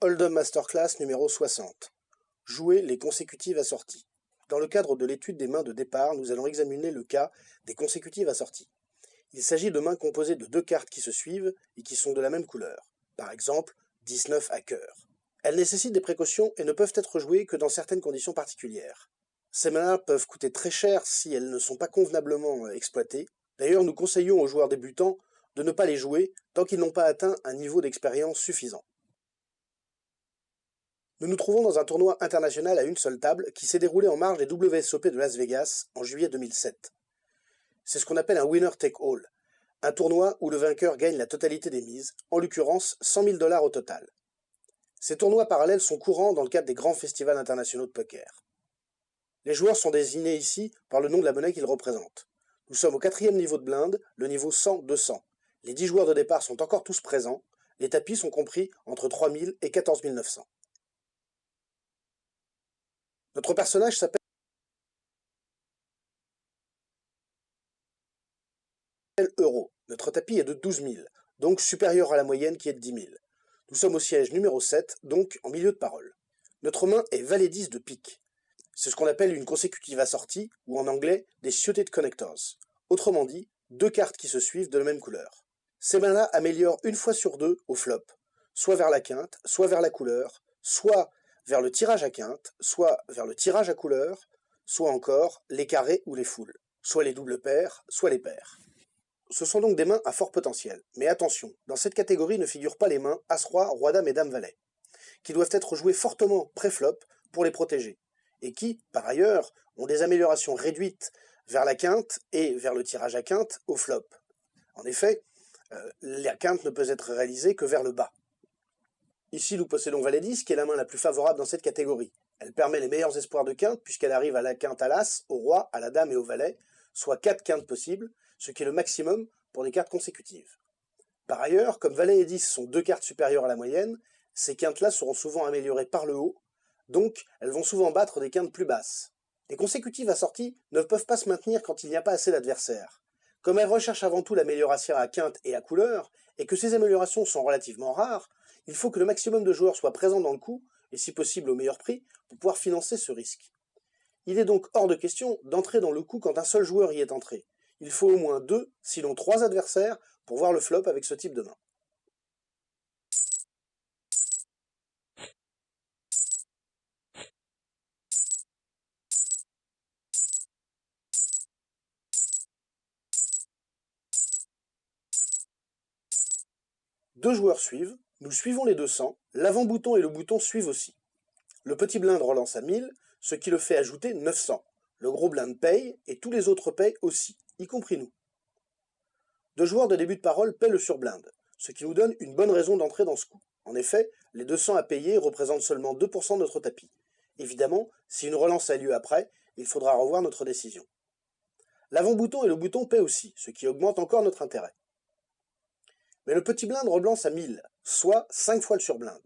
Hold'em Masterclass numéro 60. Jouer les consécutives assorties. Dans le cadre de l'étude des mains de départ, nous allons examiner le cas des consécutives assorties. Il s'agit de mains composées de deux cartes qui se suivent et qui sont de la même couleur. Par exemple, 19 à cœur. Elles nécessitent des précautions et ne peuvent être jouées que dans certaines conditions particulières. Ces mains peuvent coûter très cher si elles ne sont pas convenablement exploitées. D'ailleurs, nous conseillons aux joueurs débutants de ne pas les jouer tant qu'ils n'ont pas atteint un niveau d'expérience suffisant. Nous nous trouvons dans un tournoi international à une seule table qui s'est déroulé en marge des WSOP de Las Vegas en juillet 2007. C'est ce qu'on appelle un winner take all, un tournoi où le vainqueur gagne la totalité des mises, en l'occurrence 100 000 $ au total. Ces tournois parallèles sont courants dans le cadre des grands festivals internationaux de poker. Les joueurs sont désignés ici par le nom de la monnaie qu'ils représentent. Nous sommes au 4e niveau de blinde, le niveau 100-200. Les 10 joueurs de départ sont encore tous présents, les tapis sont compris entre 3 000 et 14 900. Notre personnage s'appelle Euro. Notre tapis est de 12 000, donc supérieur à la moyenne qui est de 10 000. Nous sommes au siège numéro 7, donc en milieu de parole. Notre main est valet 10 de pique. C'est ce qu'on appelle une consécutive assortie, ou en anglais, des suited connectors. Autrement dit, deux cartes qui se suivent de la même couleur. Ces mains-là améliorent une fois sur deux au flop, soit vers la quinte, soit vers la couleur, soit vers le tirage à quinte, soit vers le tirage à couleur, soit encore les carrés ou les foules, soit les doubles paires, soit les paires. Ce sont donc des mains à fort potentiel. Mais attention, dans cette catégorie ne figurent pas les mains As-Roi, Roi-Dame et Dame-Valet, qui doivent être jouées fortement pré-flop pour les protéger, et qui, par ailleurs, ont des améliorations réduites vers la quinte et vers le tirage à quinte au flop. En effet, la quinte ne peut être réalisée que vers le bas. Ici, nous possédons Valet 10, qui est la main la plus favorable dans cette catégorie. Elle permet les meilleurs espoirs de quinte, puisqu'elle arrive à la quinte à l'As, au Roi, à la Dame et au Valet, soit 4 quintes possibles, ce qui est le maximum pour des cartes consécutives. Par ailleurs, comme Valet et 10 sont deux cartes supérieures à la moyenne, ces quintes-là seront souvent améliorées par le haut, donc elles vont souvent battre des quintes plus basses. Les consécutives assorties ne peuvent pas se maintenir quand il n'y a pas assez d'adversaires. Comme elles recherchent avant tout l'amélioration à quinte et à couleur, et que ces améliorations sont relativement rares, il faut que le maximum de joueurs soient présents dans le coup, et si possible au meilleur prix, pour pouvoir financer ce risque. Il est donc hors de question d'entrer dans le coup quand un seul joueur y est entré. Il faut au moins 2, sinon 3 adversaires pour voir le flop avec ce type de main. Deux joueurs suivent, nous suivons les 200, l'avant-bouton et le bouton suivent aussi. Le petit blind relance à 1000, ce qui le fait ajouter 900. Le gros blind paye, et tous les autres payent aussi, y compris nous. Deux joueurs de début de parole paient le surblind, ce qui nous donne une bonne raison d'entrer dans ce coup. En effet, les 200 à payer représentent seulement 2% de notre tapis. Évidemment, si une relance a lieu après, il faudra revoir notre décision. L'avant-bouton et le bouton paient aussi, ce qui augmente encore notre intérêt. Mais le petit blind relance à 1000, soit 5 fois le surblind.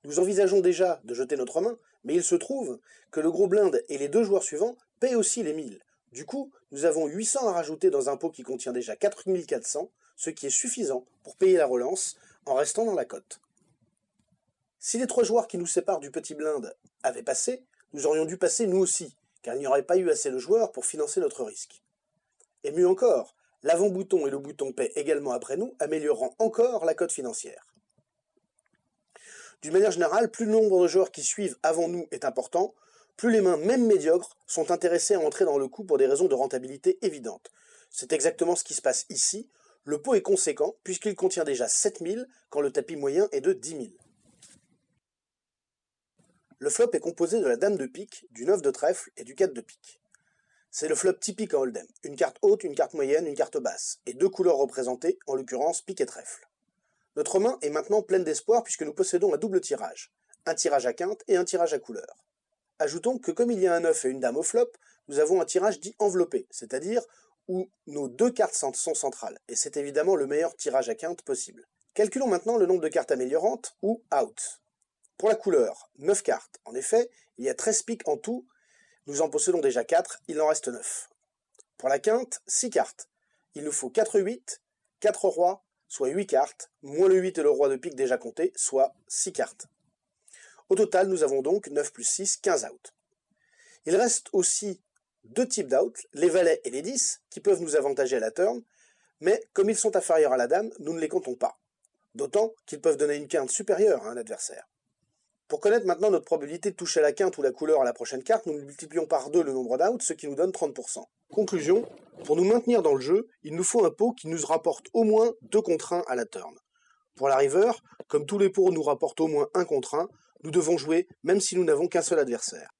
Nous envisageons déjà de jeter notre main, mais il se trouve que le gros blind et les deux joueurs suivants paient aussi les 1000. Du coup, nous avons 800 à rajouter dans un pot qui contient déjà 4400, ce qui est suffisant pour payer la relance en restant dans la cote. Si les 3 joueurs qui nous séparent du petit blind avaient passé, nous aurions dû passer nous aussi, car il n'y aurait pas eu assez de joueurs pour financer notre risque. Et mieux encore, l'avant-bouton et le bouton paient également après nous, améliorant encore la cote financière. D'une manière générale, plus le nombre de joueurs qui suivent avant nous est important, plus les mains, même médiocres, sont intéressées à entrer dans le coup pour des raisons de rentabilité évidentes. C'est exactement ce qui se passe ici. Le pot est conséquent, puisqu'il contient déjà 7000, quand le tapis moyen est de 10 000. Le flop est composé de la dame de pique, du 9 de trèfle et du 4 de pique. C'est le flop typique en hold'em, une carte haute, une carte moyenne, une carte basse, et deux couleurs représentées, en l'occurrence pique et trèfle. Notre main est maintenant pleine d'espoir puisque nous possédons un double tirage, un tirage à quinte et un tirage à couleur. Ajoutons que comme il y a un 9 et une dame au flop, nous avons un tirage dit enveloppé, c'est-à-dire où nos deux cartes sont centrales, et c'est évidemment le meilleur tirage à quinte possible. Calculons maintenant le nombre de cartes améliorantes, ou out. Pour la couleur, 9 cartes. En effet, il y a 13 piques en tout, nous en possédons déjà 4, il en reste 9. Pour la quinte, 6 cartes. Il nous faut 4 8, 4 rois, soit 8 cartes, moins le 8 et le roi de pique déjà compté, soit 6 cartes. Au total, nous avons donc 9 plus 6, 15 outs. Il reste aussi deux types d'outs, les valets et les 10, qui peuvent nous avantager à la turn, mais comme ils sont inférieurs à la dame, nous ne les comptons pas. D'autant qu'ils peuvent donner une quinte supérieure à un adversaire. Pour connaître maintenant notre probabilité de toucher la quinte ou la couleur à la prochaine carte, nous multiplions par 2 le nombre d'outs, ce qui nous donne 30%. Conclusion, pour nous maintenir dans le jeu, il nous faut un pot qui nous rapporte au moins 2 contre 1 à la turn. Pour la river, comme tous les pots nous rapportent au moins 1 contre 1, nous devons jouer même si nous n'avons qu'un seul adversaire.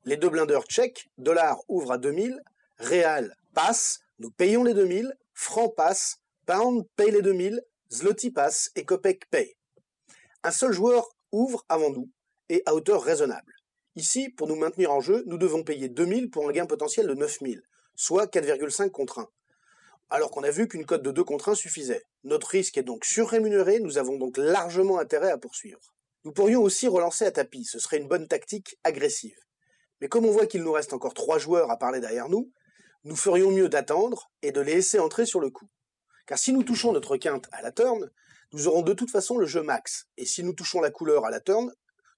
Les deux blinders check, dollar ouvre à 2000, réal passe, nous payons les 2000, franc passe, pound paye les 2000, zloty passe et kopek paye. Un seul joueur ouvre avant nous et à hauteur raisonnable. Ici, pour nous maintenir en jeu, nous devons payer 2000 pour un gain potentiel de 9000, soit 4,5 contre 1. Alors qu'on a vu qu'une cote de 2 contre 1 suffisait. Notre risque est donc surrémunéré, nous avons donc largement intérêt à poursuivre. Nous pourrions aussi relancer à tapis, ce serait une bonne tactique agressive. Mais comme on voit qu'il nous reste encore 3 joueurs à parler derrière nous, nous ferions mieux d'attendre et de les laisser entrer sur le coup. Car si nous touchons notre quinte à la turn, nous aurons de toute façon le jeu max, et si nous touchons la couleur à la turn,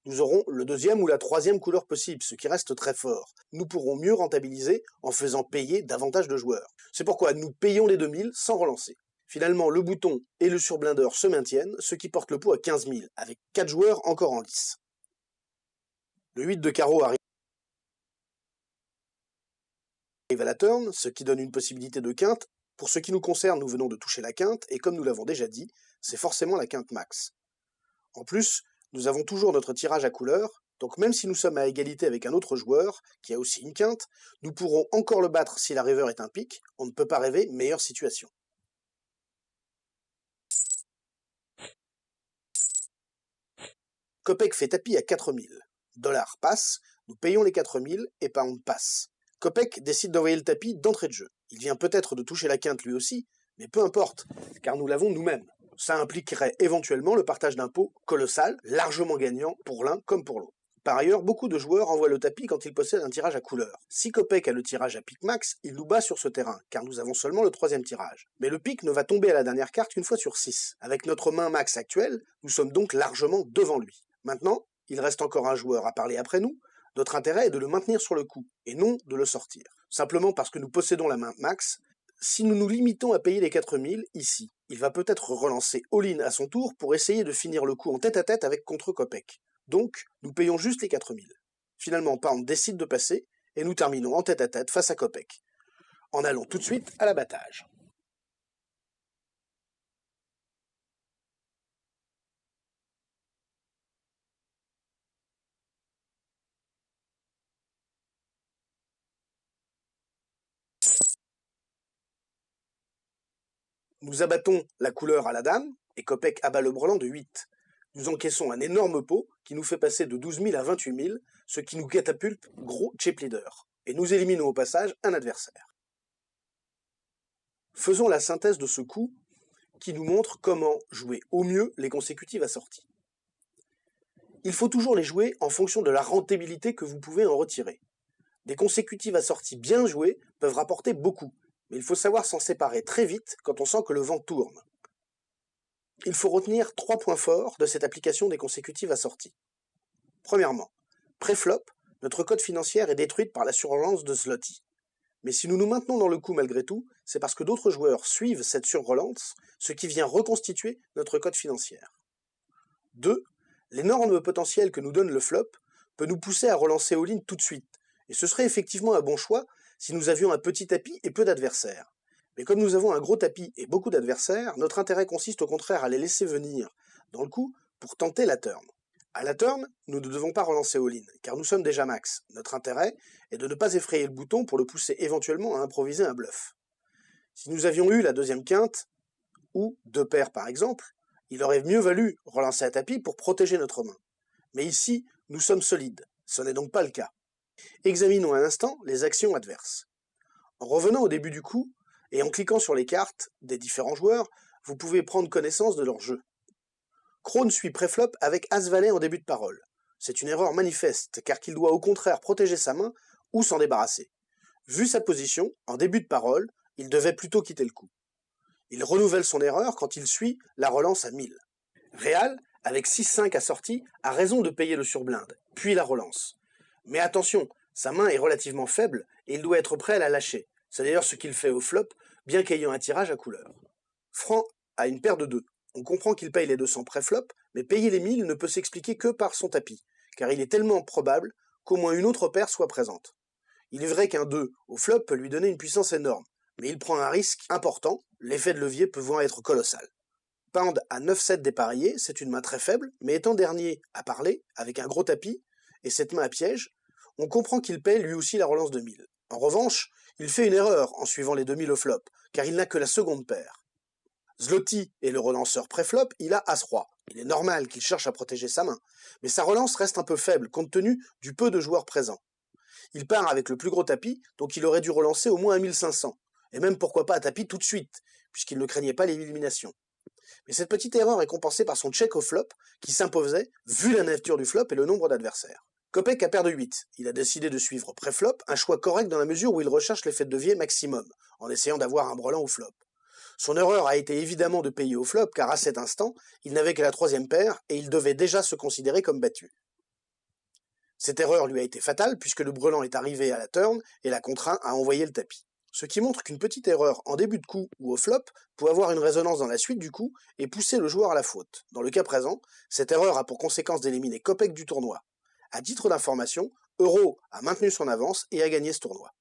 nous aurons le deuxième ou la troisième couleur possible, ce qui reste très fort. Nous pourrons mieux rentabiliser en faisant payer davantage de joueurs. C'est pourquoi nous payons les 2000 sans relancer. Finalement, le bouton et le surblinder se maintiennent, ce qui porte le pot à 15 000, avec 4 joueurs encore en lice. Le 8 de carreau arrive à la turn, ce qui donne une possibilité de quinte. Pour ce qui nous concerne, nous venons de toucher la quinte, et comme nous l'avons déjà dit, c'est forcément la quinte max. En plus, nous avons toujours notre tirage à couleur, donc même si nous sommes à égalité avec un autre joueur, qui a aussi une quinte, nous pourrons encore le battre si la river est un pic, on ne peut pas rêver meilleure situation. Kopek fait tapis à 4000. Dollar passe, nous payons les 4000 et pound passe. Kopek décide d'envoyer le tapis d'entrée de jeu. Il vient peut-être de toucher la quinte lui aussi, mais peu importe, car nous l'avons nous-mêmes. Ça impliquerait éventuellement le partage d'un pot colossal, largement gagnant pour l'un comme pour l'autre. Par ailleurs, beaucoup de joueurs envoient le tapis quand ils possèdent un tirage à couleur. Si Kopek a le tirage à pic max, il nous bat sur ce terrain, car nous avons seulement le troisième tirage. Mais le pic ne va tomber à la dernière carte qu'une fois sur 6. Avec notre main max actuelle, nous sommes donc largement devant lui. Maintenant, il reste encore un joueur à parler après nous. Notre intérêt est de le maintenir sur le coup, et non de le sortir. Simplement parce que nous possédons la main max, si nous nous limitons à payer les 4000, ici, il va peut-être relancer all-in à son tour pour essayer de finir le coup en tête-à-tête avec contre Kopek. Donc, nous payons juste les 4000. Finalement, Pound décide de passer, et nous terminons en tête-à-tête face à Kopek. En allant tout de suite à l'abattage. Nous abattons la couleur à la dame, et Kopek abat le brelan de 8. Nous encaissons un énorme pot qui nous fait passer de 12 000 à 28 000, ce qui nous catapulte gros chip leader. Et nous éliminons au passage un adversaire. Faisons la synthèse de ce coup qui nous montre comment jouer au mieux les consécutives assorties. Il faut toujours les jouer en fonction de la rentabilité que vous pouvez en retirer. Des consécutives assorties bien jouées peuvent rapporter beaucoup, mais il faut savoir s'en séparer très vite quand on sent que le vent tourne. Il faut retenir 3 points forts de cette application des consécutives assorties. Premièrement, pré-flop, notre cote financière est détruite par la surrelance de zloty. Mais si nous nous maintenons dans le coup malgré tout, c'est parce que d'autres joueurs suivent cette surrelance, ce qui vient reconstituer notre cote financière. 2. L'énorme potentiel que nous donne le flop peut nous pousser à relancer all-in tout de suite, et ce serait effectivement un bon choix si nous avions un petit tapis et peu d'adversaires. Mais comme nous avons un gros tapis et beaucoup d'adversaires, notre intérêt consiste au contraire à les laisser venir dans le coup pour tenter la turn. À la turn, nous ne devons pas relancer all-in, car nous sommes déjà max. Notre intérêt est de ne pas effrayer le bouton pour le pousser éventuellement à improviser un bluff. Si nous avions eu la deuxième quinte, ou deux paires par exemple, il aurait mieux valu relancer à tapis pour protéger notre main. Mais ici, nous sommes solides, ce n'est donc pas le cas. Examinons un instant les actions adverses. En revenant au début du coup, et en cliquant sur les cartes des différents joueurs, vous pouvez prendre connaissance de leur jeu. Krone suit préflop avec As-Valet en début de parole. C'est une erreur manifeste, car qu'il doit au contraire protéger sa main ou s'en débarrasser. Vu sa position, en début de parole, il devait plutôt quitter le coup. Il renouvelle son erreur quand il suit la relance à 1000. Real, avec 6-5 assorti, a raison de payer le surblinde, puis la relance. Mais attention, sa main est relativement faible et il doit être prêt à la lâcher. C'est d'ailleurs ce qu'il fait au flop, bien qu'ayant un tirage à couleur. Franc a une paire de 2. On comprend qu'il paye les 200 pré-flop, mais payer les 1000 ne peut s'expliquer que par son tapis, car il est tellement probable qu'au moins une autre paire soit présente. Il est vrai qu'un 2 au flop peut lui donner une puissance énorme, mais il prend un risque important, l'effet de levier pouvant être colossal. Pound à 9-7 dépareillé, c'est une main très faible, mais étant dernier à parler, avec un gros tapis, et cette main à piège, on comprend qu'il paie lui aussi la relance de 1000. En revanche, il fait une erreur en suivant les 2000 au flop, car il n'a que la seconde paire. Zloty est le relanceur pré-flop, il a As-Roi. Il est normal qu'il cherche à protéger sa main, mais sa relance reste un peu faible compte tenu du peu de joueurs présents. Il part avec le plus gros tapis, donc il aurait dû relancer au moins à 1500, et même pourquoi pas à tapis tout de suite, puisqu'il ne craignait pas l'élimination. Mais cette petite erreur est compensée par son check au flop, qui s'imposait, vu la nature du flop et le nombre d'adversaires. Kopek a paire de 8. Il a décidé de suivre pré-flop, un choix correct dans la mesure où il recherche l'effet de levier maximum, en essayant d'avoir un brelan au flop. Son erreur a été évidemment de payer au flop, car à cet instant, il n'avait que la troisième paire, et il devait déjà se considérer comme battu. Cette erreur lui a été fatale, puisque le brelan est arrivé à la turn, et l'a contraint à envoyer le tapis. Ce qui montre qu'une petite erreur en début de coup ou au flop peut avoir une résonance dans la suite du coup et pousser le joueur à la faute. Dans le cas présent, cette erreur a pour conséquence d'éliminer Kopek du tournoi. À titre d'information, Euro a maintenu son avance et a gagné ce tournoi.